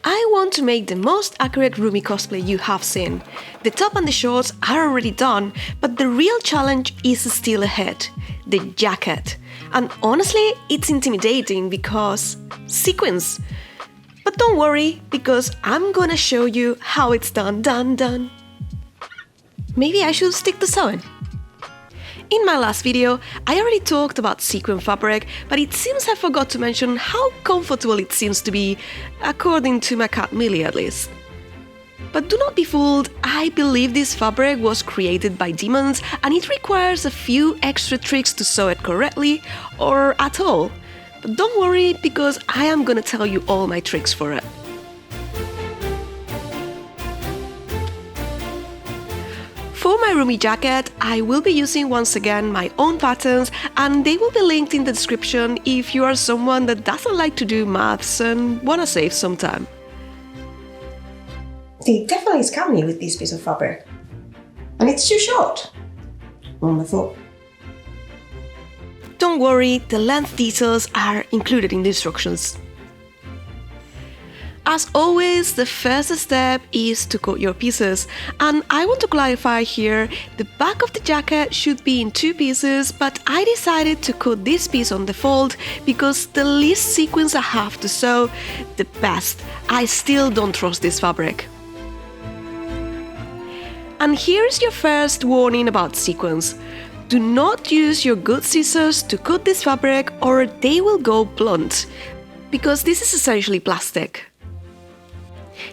I want to make the most accurate Rumi cosplay you have seen. The top and the shorts are already done, but the real challenge is still ahead, the jacket. And honestly, it's intimidating because sequins. But don't worry, because I'm gonna show you how it's done. Maybe I should stick to sewing. In my last video, I already talked about sequin fabric, but it seems I forgot to mention how comfortable it seems to be, according to my cat Millie at least. But do not be fooled, I believe this fabric was created by demons and it requires a few extra tricks to sew it correctly, or at all. But don't worry, because I am gonna tell you all my tricks for it. For my Rumi jacket, I will be using once again my own patterns, and they will be linked in the description if you are someone that doesn't like to do maths and wanna save some time. They definitely scam me with this piece of fabric. And it's too short. I thought. Don't worry, the length details are included in the instructions. As always, the first step is to cut your pieces, and I want to clarify here, the back of the jacket should be in 2 pieces, but I decided to cut this piece on the fold because the least sequins I have to sew, the best. I still don't trust this fabric. And here's your first warning about sequins. Do not use your good scissors to cut this fabric or they will go blunt, because this is essentially plastic.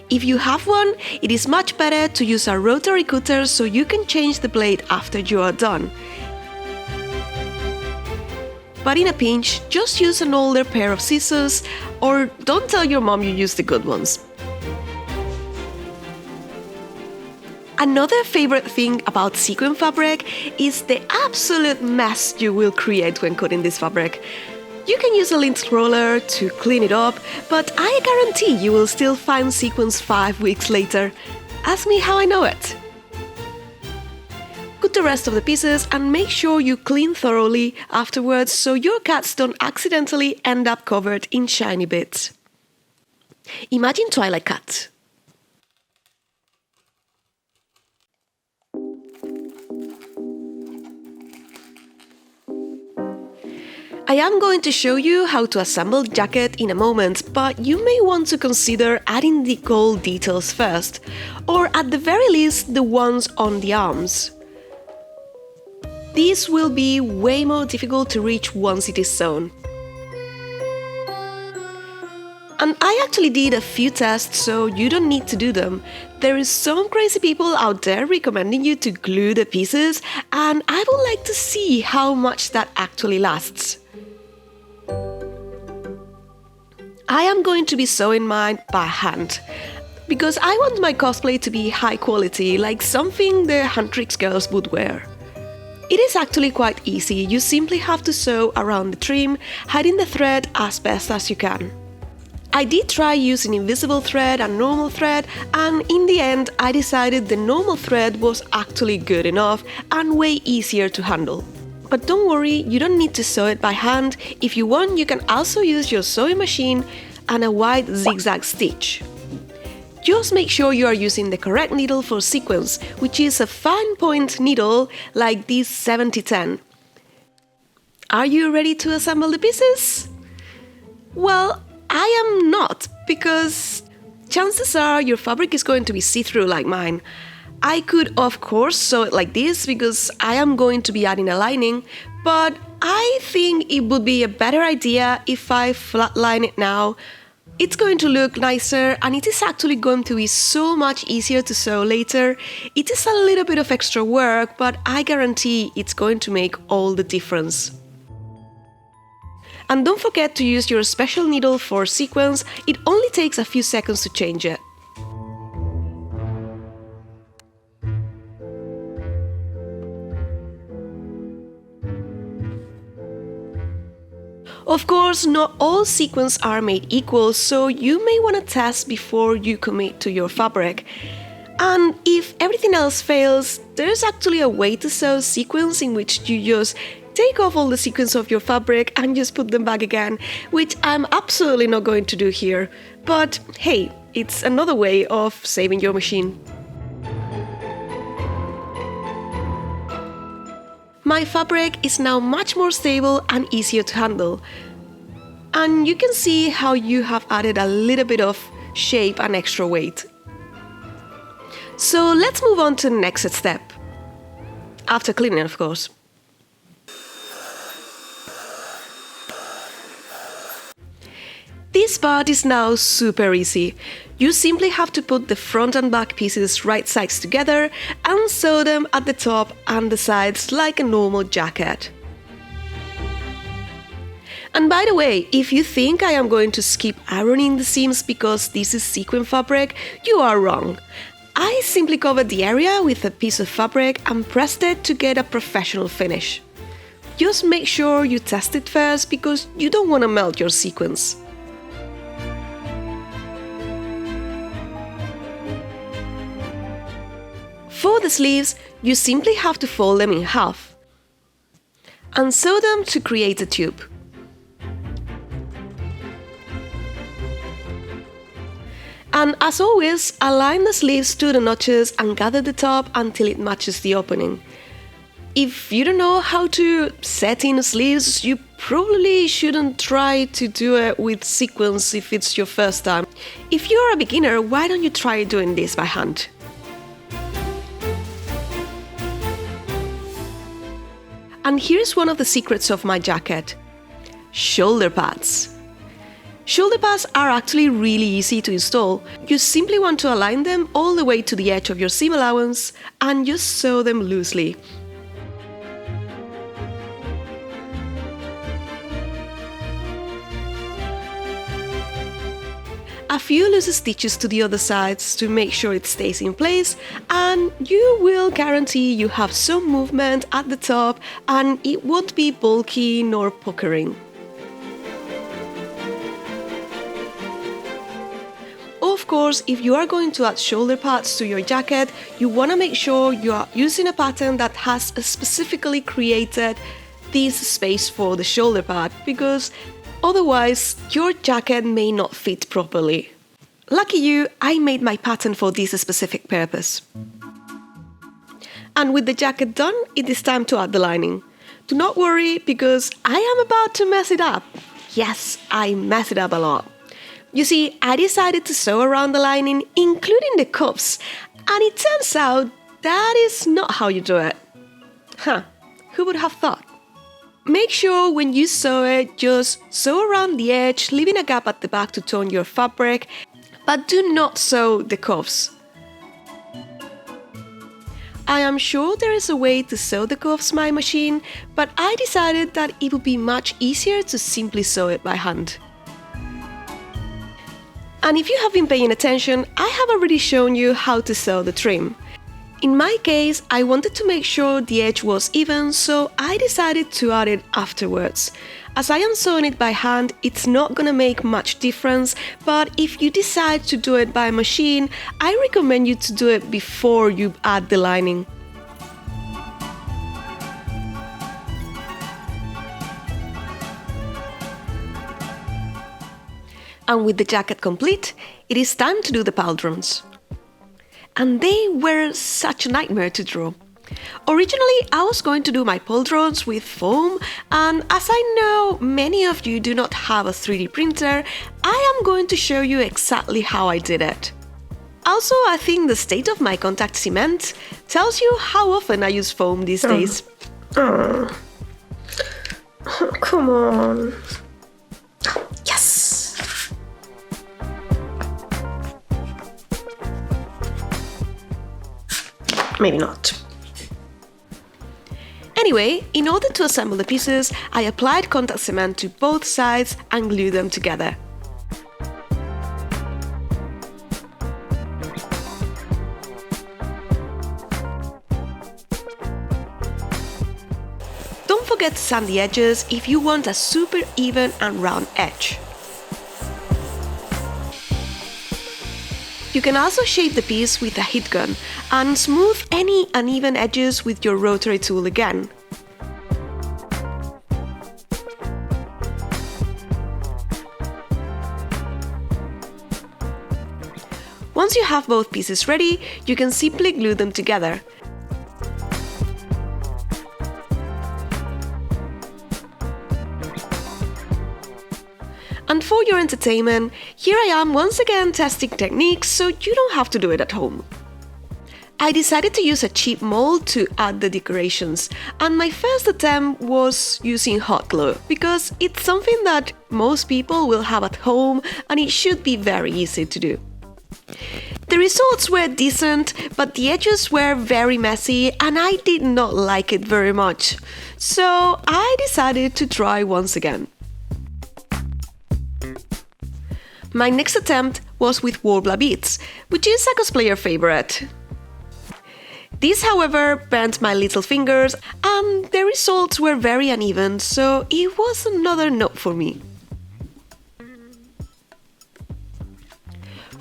If you have one, it is much better to use a rotary cutter so you can change the blade after you are done. But in a pinch, just use an older pair of scissors, or don't tell your mom you use the good ones. Another favorite thing about sequin fabric is the absolute mess you will create when cutting this fabric. You can use a lint roller to clean it up, but I guarantee you will still find sequins 5 weeks later. Ask me how I know it. Cut the rest of the pieces and make sure you clean thoroughly afterwards so your cats don't accidentally end up covered in shiny bits. Imagine Twilight Cat. I am going to show you how to assemble the jacket in a moment, but you may want to consider adding the gold details first, or at the very least the ones on the arms. These will be way more difficult to reach once it is sewn. And I actually did a few tests, so you don't need to do them. There is some crazy people out there recommending you to glue the pieces, and I would like to see how much that actually lasts. I am going to be sewing mine by hand, because I want my cosplay to be high quality, like something the Huntrix girls would wear. It is actually quite easy, you simply have to sew around the trim, hiding the thread as best as you can. I did try using invisible thread and normal thread, and in the end I decided the normal thread was actually good enough and way easier to handle. But don't worry, you don't need to sew it by hand. If you want, you can also use your sewing machine and a wide zigzag stitch. Just make sure you are using the correct needle for sequins, which is a fine point needle like this 7010. Are you ready to assemble the pieces? Well, I am not, because chances are your fabric is going to be see-through like mine. I could of course sew it like this because I am going to be adding a lining, but I think it would be a better idea if I flatline it now. It's going to look nicer and it is actually going to be so much easier to sew later. It is a little bit of extra work, but I guarantee it's going to make all the difference. And don't forget to use your special needle for sequins, it only takes a few seconds to change it. Of course, not all sequins are made equal, so you may want to test before you commit to your fabric. And if everything else fails, there's actually a way to sew sequins in which you just take off all the sequins of your fabric and just put them back again, which I'm absolutely not going to do here. But hey, it's another way of saving your machine. My fabric is now much more stable and easier to handle. And you can see how you have added a little bit of shape and extra weight. So let's move on to the next step. After cleaning, of course. This part is now super easy. You simply have to put the front and back pieces right sides together and sew them at the top and the sides like a normal jacket. And by the way, if you think I am going to skip ironing the seams because this is sequin fabric, you are wrong. I simply covered the area with a piece of fabric and pressed it to get a professional finish. Just make sure you test it first because you don't want to melt your sequins. For the sleeves, you simply have to fold them in half and sew them to create a tube. And as always, align the sleeves to the notches and gather the top until it matches the opening. If you don't know how to set in sleeves, you probably shouldn't try to do it with sequins if it's your first time. If you're a beginner, why don't you try doing this by hand? And here's one of the secrets of my jacket: shoulder pads. Shoulder pads are actually really easy to install. You simply want to align them all the way to the edge of your seam allowance and just sew them loosely. A few loose stitches to the other sides to make sure it stays in place, and you will guarantee you have some movement at the top and it won't be bulky nor puckering. Of course, if you are going to add shoulder pads to your jacket, you want to make sure you are using a pattern that has specifically created this space for the shoulder pad, because otherwise your jacket may not fit properly. Lucky you, I made my pattern for this specific purpose. And with the jacket done, it is time to add the lining. Do not worry, because I am about to mess it up. Yes, I mess it up a lot. You see, I decided to sew around the lining, including the cuffs, and it turns out that is not how you do it. Who would have thought? Make sure when you sew it, just sew around the edge, leaving a gap at the back to tone your fabric, but do not sew the cuffs. I am sure there is a way to sew the cuffs by machine, but I decided that it would be much easier to simply sew it by hand. And if you have been paying attention, I have already shown you how to sew the trim. In my case, I wanted to make sure the edge was even, so I decided to add it afterwards. As I am sewing it by hand, it's not gonna make much difference, but if you decide to do it by machine, I recommend you to do it before you add the lining. And with the jacket complete, it is time to do the pauldrons. And they were such a nightmare to draw. Originally, I was going to do my pauldrons with foam, and as I know many of you do not have a 3D printer, I am going to show you exactly how I did it. Also, I think the state of my contact cement tells you how often I use foam these days. Oh, come on. Yes! Maybe not. Anyway, in order to assemble the pieces, I applied contact cement to both sides and glued them together. Don't forget to sand the edges if you want a super even and round edge. You can also shape the piece with a heat gun and smooth any uneven edges with your rotary tool again. Once you have both pieces ready, you can simply glue them together. And for your entertainment, here I am once again testing techniques so you don't have to do it at home. I decided to use a cheap mold to add the decorations, and my first attempt was using hot glue because it's something that most people will have at home and it should be very easy to do. The results were decent, but the edges were very messy and I did not like it very much, so I decided to try once again. My next attempt was with warbler beads, which is a cosplayer favorite. This, however, burnt my little fingers and the results were very uneven, so it was another no for me.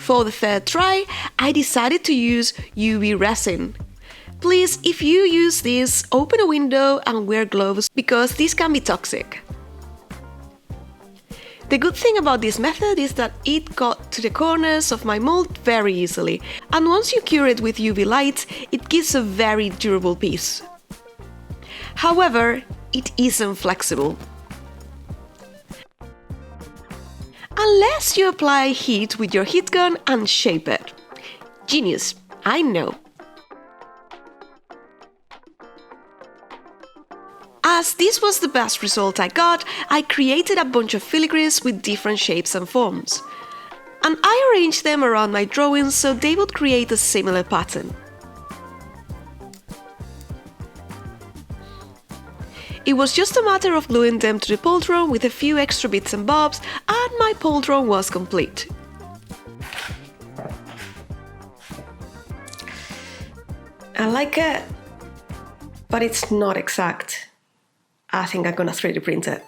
For the third try, I decided to use UV resin. Please, if you use this, open a window and wear gloves because this can be toxic. The good thing about this method is that it got to the corners of my mold very easily, and once you cure it with UV light, it gives a very durable piece. However, it isn't flexible. Unless you apply heat with your heat gun and shape it. Genius, I know. As this was the best result I got, I created a bunch of filigrees with different shapes and forms. And I arranged them around my drawings so they would create a similar pattern. It was just a matter of gluing them to the pauldron with a few extra bits and bobs, and my pauldron was complete. I like it, but it's not exact. I think I'm gonna 3D print it.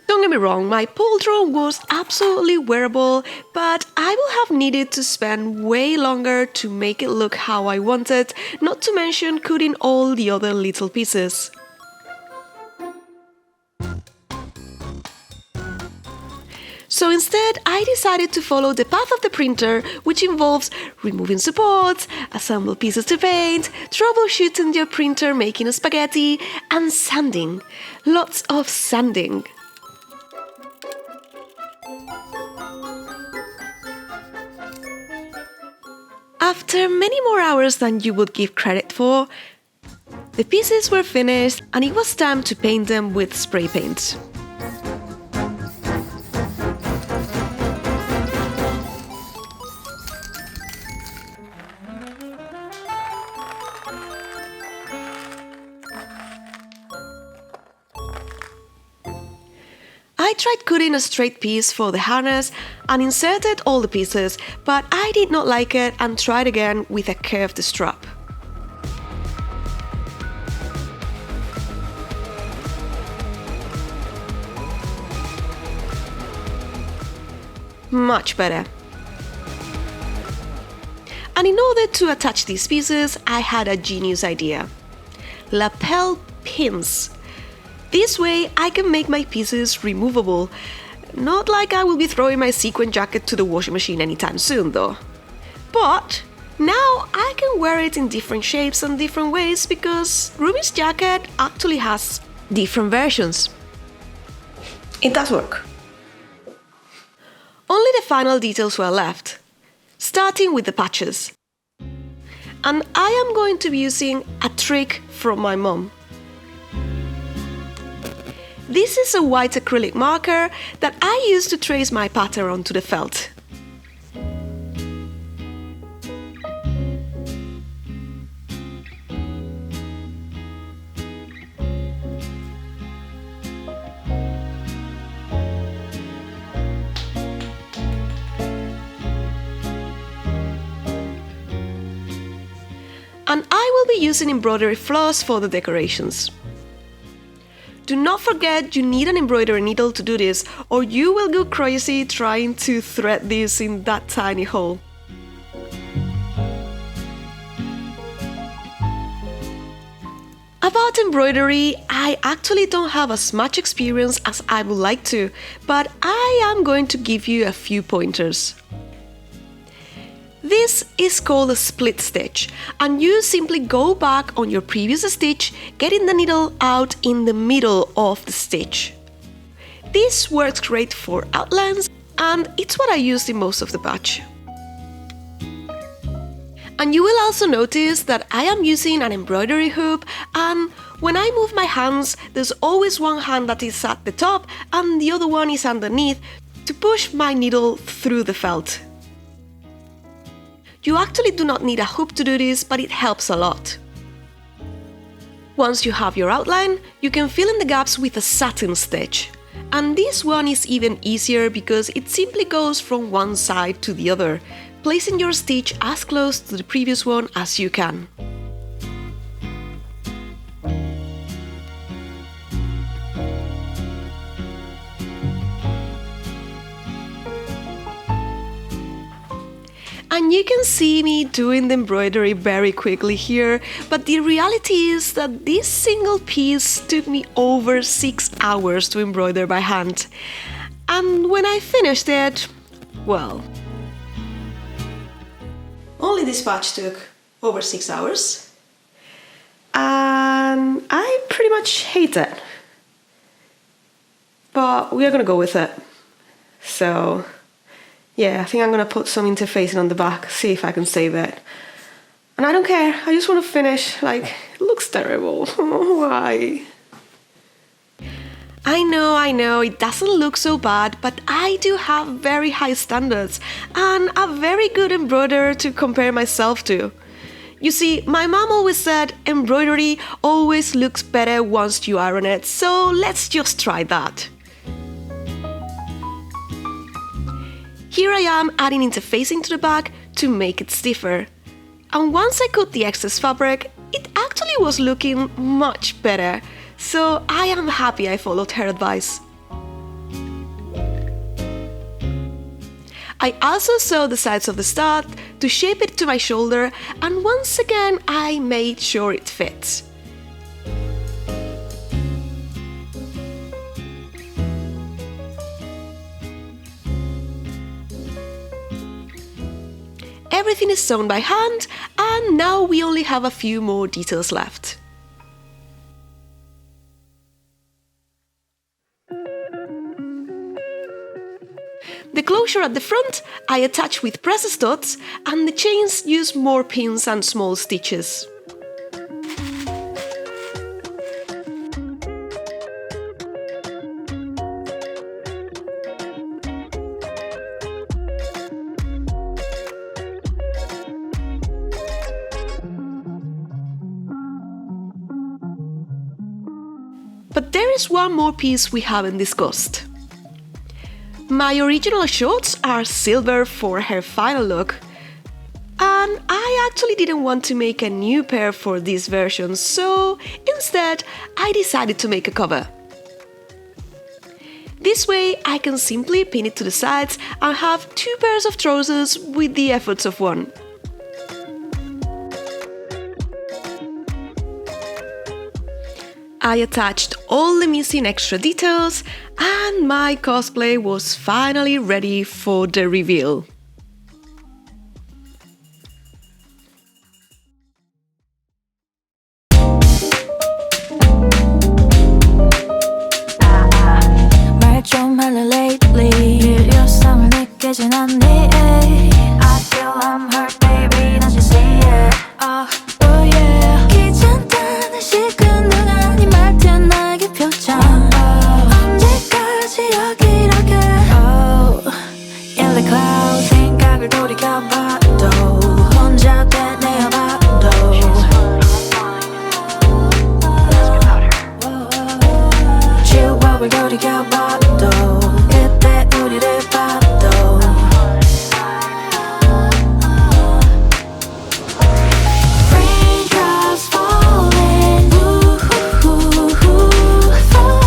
Don't get me wrong, my pauldron was absolutely wearable, but I will have needed to spend way longer to make it look how I wanted, not to mention cutting all the other little pieces. So instead, I decided to follow the path of the printer, which involves removing supports, assemble pieces to paint, troubleshooting your printer making a spaghetti, and sanding. Lots of sanding. After many more hours than you would give credit for, the pieces were finished and it was time to paint them with spray paint. I tried cutting a straight piece for the harness and inserted all the pieces, but I did not like it and tried again with a curved strap. Much better. And in order to attach these pieces, I had a genius idea. Lapel pins. This way I can make my pieces removable. Not like I will be throwing my sequin jacket to the washing machine anytime soon though. But now I can wear it in different shapes and different ways because Rumi's jacket actually has different versions. It does work. Only the final details were left, starting with the patches. And I am going to be using a trick from my mom. This is a white acrylic marker that I use to trace my pattern onto the felt. And I will be using embroidery floss for the decorations. Do not forget you need an embroidery needle to do this, or you will go crazy trying to thread this in that tiny hole. About embroidery, I actually don't have as much experience as I would like to, but I am going to give you a few pointers. This is called a split stitch, and you simply go back on your previous stitch, getting the needle out in the middle of the stitch. This works great for outlines, and it's what I used in most of the batch. And you will also notice that I am using an embroidery hoop, and when I move my hands, there's always one hand that is at the top and the other one is underneath to push my needle through the felt. You actually do not need a hoop to do this, but it helps a lot. Once you have your outline, you can fill in the gaps with a satin stitch. And this one is even easier because it simply goes from one side to the other, placing your stitch as close to the previous one as you can. And you can see me doing the embroidery very quickly here, but the reality is that this single piece took me over 6 hours to embroider by hand. And when I finished it, well... Only this batch took over 6 hours. And I pretty much hate it. But we are gonna go with it. So... yeah, I think I'm gonna put some interfacing on the back, see if I can save it. And I don't care, I just want to finish. Like, it looks terrible. Why? I know, it doesn't look so bad, but I do have very high standards and a very good embroiderer to compare myself to. You see, my mom always said embroidery always looks better once you iron it, so let's just try that. Here I am adding interfacing to the back to make it stiffer. And once I cut the excess fabric, it actually was looking much better, so I am happy I followed her advice. I also sewed the sides of the stud to shape it to my shoulder, and once again I made sure it fits. Everything is sewn by hand, and now we only have a few more details left. The closure at the front I attach with press studs, and the chains use more pins and small stitches. But there is one more piece we haven't discussed. My original shorts are silver for her final look, and I actually didn't want to make a new pair for this version, so instead I decided to make a cover. This way I can simply pin it to the sides and have 2 pairs of trousers with the efforts of one. I attached all the missing extra details, and my cosplay was finally ready for the reveal. 말 좀 할래 lately 일요성을 느끼진 않니 I feel I'm hurt baby don't you see it oh yeah 귀찮다는 시큰 눈 네 말투는 나에게 표정 언제까지 여기 이렇게 oh yellow cloud 생각을 돌이켜봐도 혼자 되뇌어봐도 추억을 돌이켜봐도 그때 우리를 봐도 Raindrops falling fall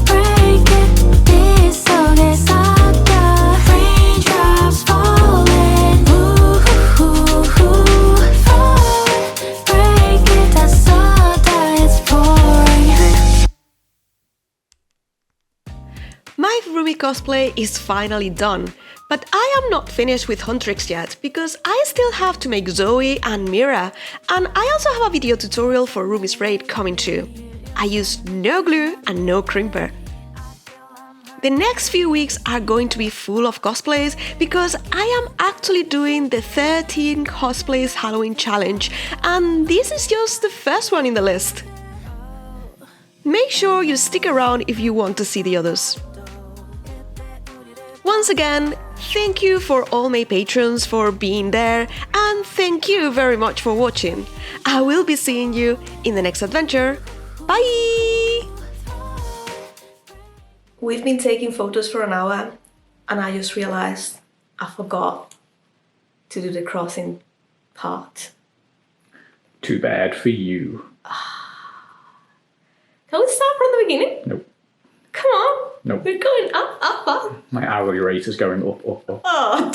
break it 네 속에 섞여 Raindrops falling fall break it 다 쏟아 it's pouring My Rumi cosplay is finally done, But I am not finished with Huntrix yet, because I still have to make Zoe and Mira, and I also have a video tutorial for Rumi's braid coming too. I use no glue and no crimper. The next few weeks are going to be full of cosplays because I am actually doing the 13 cosplays Halloween challenge, and this is just the first one in the list. Make sure you stick around if you want to see the others. Once again, thank you for all my patrons for being there, and thank you very much for watching. I will be seeing you in the next adventure. Bye! We've been taking photos for an hour, and I just realised I forgot to do the crossing part. Too bad for you. Can we start from the beginning? Nope. Come on. Nope. We're going up, up, up. My hourly rate is going up, up, up. Oh,